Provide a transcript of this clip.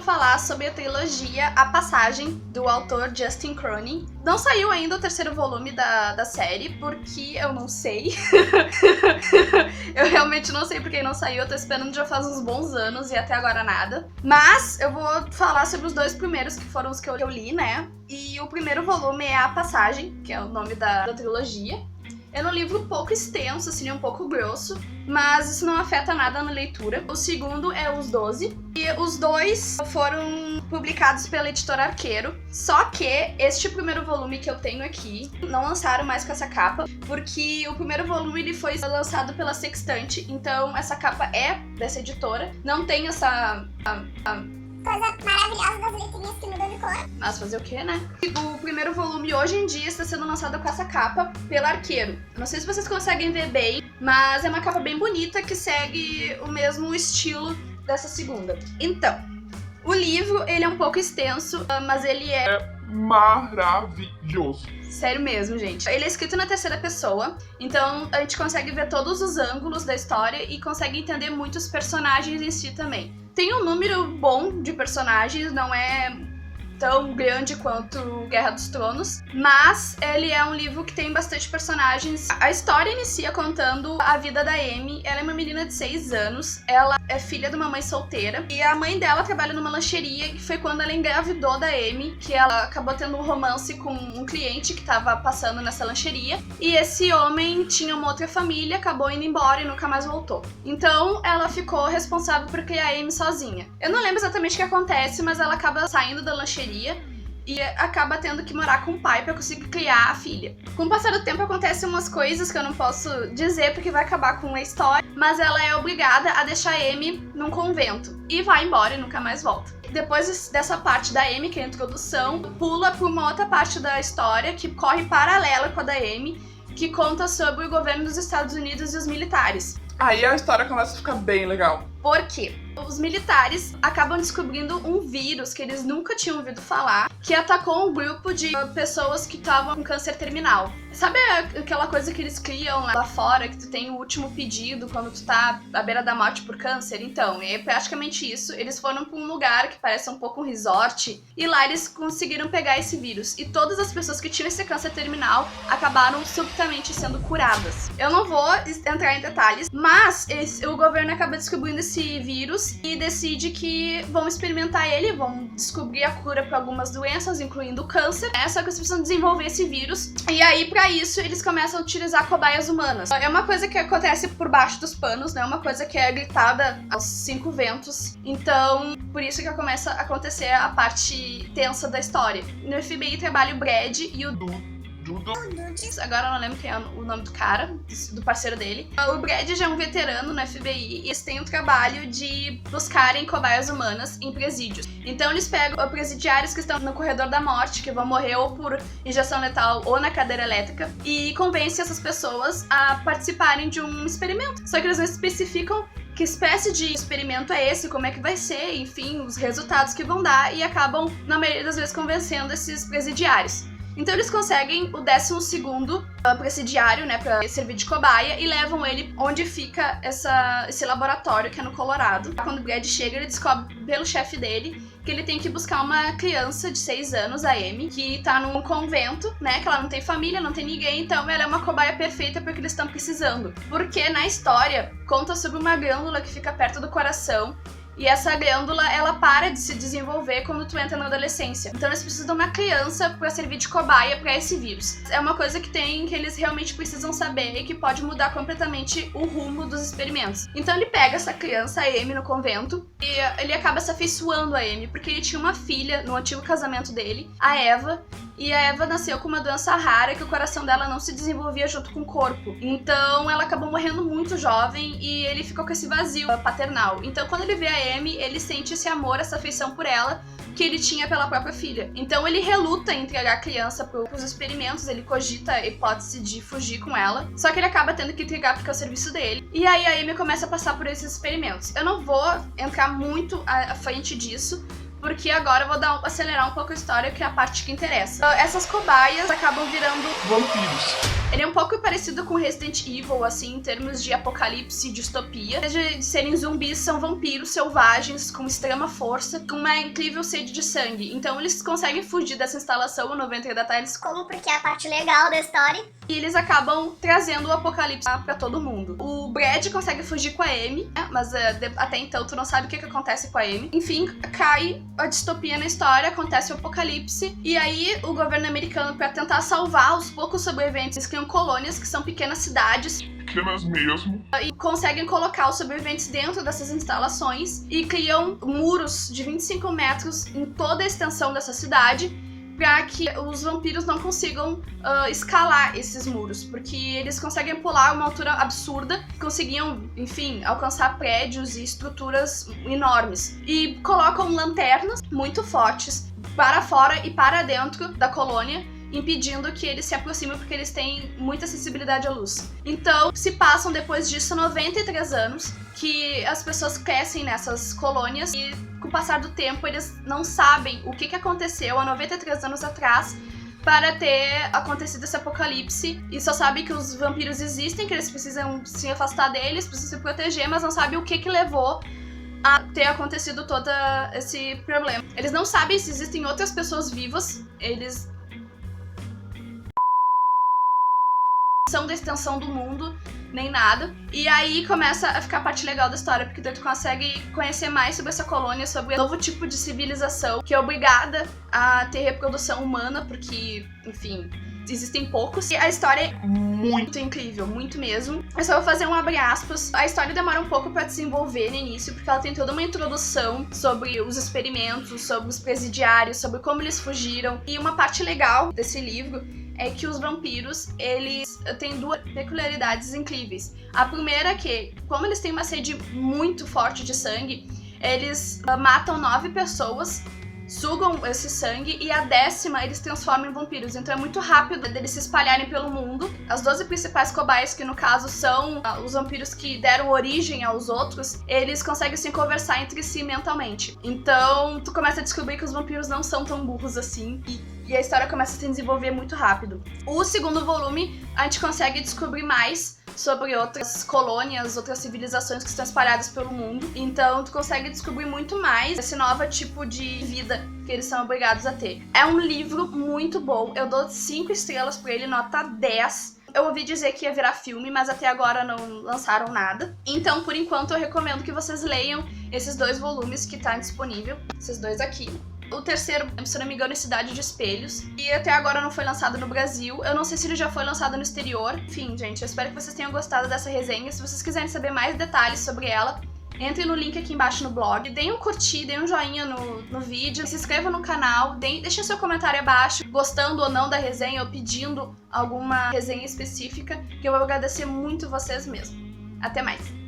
falar sobre a trilogia A Passagem, do autor Justin Cronin. Não saiu ainda o terceiro volume da série, porque eu não sei. Eu realmente não sei porque não saiu, eu tô esperando já faz uns bons anos e até agora nada. Mas eu vou falar sobre os dois primeiros, que foram os que eu li, né? E o primeiro volume é A Passagem, que é o nome da trilogia. É um livro um pouco extenso, assim, um pouco grosso, mas isso não afeta nada na leitura. O segundo é Os 12, e os dois foram publicados pela editora Arqueiro, só que este primeiro volume que eu tenho aqui não lançaram mais com essa capa, porque o primeiro volume ele foi lançado pela Sextante, então essa capa é dessa editora, não tem essa... coisa maravilhosa das letrinhas que mudam de cor. Mas fazer o quê, né? O primeiro volume hoje em dia está sendo lançado com essa capa pela Arqueiro. Não sei se vocês conseguem ver bem, mas é uma capa bem bonita que segue o mesmo estilo dessa segunda. Então, o livro ele é um pouco extenso, mas ele é maravilhoso. Sério mesmo, gente. Ele é escrito na terceira pessoa, então a gente consegue ver todos os ângulos da história e consegue entender muitos personagens em si também. Tem um número bom de personagens, não é tão grande quanto Guerra dos Tronos, mas ele é um livro que tem bastante personagens. A história inicia contando a vida da Amy. Ela é uma menina de 6 anos, ela é filha de uma mãe solteira, e a mãe dela trabalha numa lancheria, que foi quando ela engravidou da Amy, que ela acabou tendo um romance com um cliente que tava passando nessa lancheria, e esse homem tinha uma outra família, acabou indo embora e nunca mais voltou. Então ela ficou responsável por criar a Amy sozinha. Eu não lembro exatamente o que acontece, mas ela acaba saindo da lancheria e acaba tendo que morar com o pai pra conseguir criar a filha. Com o passar do tempo acontecem umas coisas que eu não posso dizer porque vai acabar com a história, mas ela é obrigada a deixar a Amy num convento e vai embora e nunca mais volta. Depois dessa parte da Amy, que é a introdução, pula pra uma outra parte da história que corre paralela com a da Amy, que conta sobre o governo dos Estados Unidos e os militares. Aí a história começa a ficar bem legal. Por quê? Os militares acabam descobrindo um vírus que eles nunca tinham ouvido falar, que atacou um grupo de pessoas que estavam com câncer terminal. Sabe aquela coisa que eles criam lá fora, que tu tem o último pedido quando tu tá à beira da morte por câncer? Então, é praticamente isso. Eles foram pra um lugar que parece um pouco um resort, e lá eles conseguiram pegar esse vírus. E todas as pessoas que tinham esse câncer terminal acabaram subitamente sendo curadas. Eu não vou entrar em detalhes, mas o governo acaba descobrindo esse vírus e decide que vão experimentar ele, vão descobrir a cura para algumas doenças, incluindo o câncer, né? Só que eles precisam desenvolver esse vírus. E aí, para isso, eles começam a utilizar cobaias humanas. É uma coisa que acontece por baixo dos panos, né? Uma coisa que é gritada aos 5 ventos. Então, por isso que começa a acontecer a parte tensa da história. No FBI trabalha o Brad e o agora eu não lembro quem é o nome do cara, do parceiro dele. O Brad já é um veterano no FBI e eles têm o trabalho de buscarem cobaias humanas em presídios. Então eles pegam presidiários que estão no corredor da morte, que vão morrer ou por injeção letal ou na cadeira elétrica, e convencem essas pessoas a participarem de um experimento. Só que eles não especificam que espécie de experimento é esse, como é que vai ser, enfim, os resultados que vão dar, e acabam, na maioria das vezes, convencendo esses presidiários. Então eles conseguem o 12º presidiário, né, pra servir de cobaia, e levam ele onde fica esse laboratório, que é no Colorado. Quando o Brad chega, ele descobre pelo chefe dele que ele tem que buscar uma criança de 6 anos, a Amy, que tá num convento, né, que ela não tem família, não tem ninguém, então ela é uma cobaia perfeita porque eles estão precisando. Porque na história conta sobre uma glândula que fica perto do coração, e essa glândula, ela para de se desenvolver quando tu entra na adolescência. Então eles precisam de uma criança para servir de cobaia para esse vírus. É uma coisa que eles realmente precisam saber e que pode mudar completamente o rumo dos experimentos. Então ele pega essa criança, a Amy, no convento, e ele acaba se afeiçoando a Amy, porque ele tinha uma filha no antigo casamento dele, a Eva, e a Eva nasceu com uma doença rara que o coração dela não se desenvolvia junto com o corpo. Então ela acabou morrendo muito jovem e ele ficou com esse vazio paternal. Então quando ele vê a Amy, ele sente esse amor, essa afeição por ela que ele tinha pela própria filha. Então ele reluta em entregar a criança pros experimentos, ele cogita a hipótese de fugir com ela, só que ele acaba tendo que entregar porque é o serviço dele. E aí a Amy começa a passar por esses experimentos. Eu não vou entrar muito à frente disso, porque agora eu vou acelerar um pouco a história, que é a parte que interessa. Essas cobaias acabam virando vampiros. Ele é um pouco parecido com Resident Evil, assim, em termos de apocalipse e distopia. Em vez de serem zumbis, são vampiros selvagens com extrema força, com uma incrível sede de sangue. Então eles conseguem fugir dessa instalação, o 90 detalhes, Como porque é a parte legal da história. e eles acabam trazendo o apocalipse pra todo mundo. O Brad consegue fugir com a Amy, né? Mas até então tu não sabe o que acontece com a Amy. Enfim, cai a distopia na história, acontece o apocalipse, e aí o governo americano, pra tentar salvar os poucos sobreviventes, eles criam colônias, que são pequenas cidades, Pequenas mesmo. e conseguem colocar os sobreviventes dentro dessas instalações e criam muros de 25 metros em toda a extensão dessa cidade, para que os vampiros não consigam escalar esses muros, porque eles conseguem pular uma altura absurda, conseguiam, enfim, alcançar prédios e estruturas enormes. E colocam lanternas muito fortes para fora e para dentro da colônia, impedindo que eles se aproximem, porque eles têm muita sensibilidade à luz. Então, se passam depois disso 93 anos, que as pessoas crescem nessas colônias e, com o passar do tempo, eles não sabem o que aconteceu há 93 anos atrás para ter acontecido esse apocalipse, e só sabem que os vampiros existem, que eles precisam se afastar deles, precisam se proteger, mas não sabem o que levou a ter acontecido todo esse problema. Eles não sabem se existem outras pessoas vivas, eles são da extensão do mundo, nem nada. E aí começa a ficar a parte legal da história, porque tu consegue conhecer mais sobre essa colônia, sobre um novo tipo de civilização que é obrigada a ter reprodução humana, porque, enfim, existem poucos. E a história é muito incrível, muito mesmo. Eu só vou fazer um abre aspas. A história demora um pouco pra desenvolver no início, porque ela tem toda uma introdução sobre os experimentos, sobre os presidiários, sobre como eles fugiram. E uma parte legal desse livro é que os vampiros, eles têm duas peculiaridades incríveis. A primeira é que, como eles têm uma sede muito forte de sangue, eles matam 9 pessoas, sugam esse sangue, e a 10ª eles transformam em vampiros. Então é muito rápido deles se espalharem pelo mundo. As 12 principais cobaias, que no caso são os vampiros que deram origem aos outros, eles conseguem se conversar entre si mentalmente. Então tu começa a descobrir que os vampiros não são tão burros assim, e a história começa a se desenvolver muito rápido. O segundo volume, a gente consegue descobrir mais sobre outras colônias, outras civilizações que estão espalhadas pelo mundo. Então tu consegue descobrir muito mais esse novo tipo de vida que eles são obrigados a ter. É um livro muito bom, eu dou 5 estrelas pra ele, nota 10. Eu ouvi dizer que ia virar filme, mas até agora não lançaram nada. Então, por enquanto, eu recomendo que vocês leiam esses 2 volumes que tá disponível. Esses 2 aqui. O terceiro, se não me engano, é Cidade de Espelhos. E até agora não foi lançado no Brasil. Eu não sei se ele já foi lançado no exterior. Enfim, gente, eu espero que vocês tenham gostado dessa resenha. Se vocês quiserem saber mais detalhes sobre ela, entrem no link aqui embaixo no blog. Deem um curtir, deem um joinha no vídeo. Se inscrevam no canal. Deixem seu comentário abaixo, gostando ou não da resenha, ou pedindo alguma resenha específica, que eu vou agradecer muito vocês mesmo. Até mais!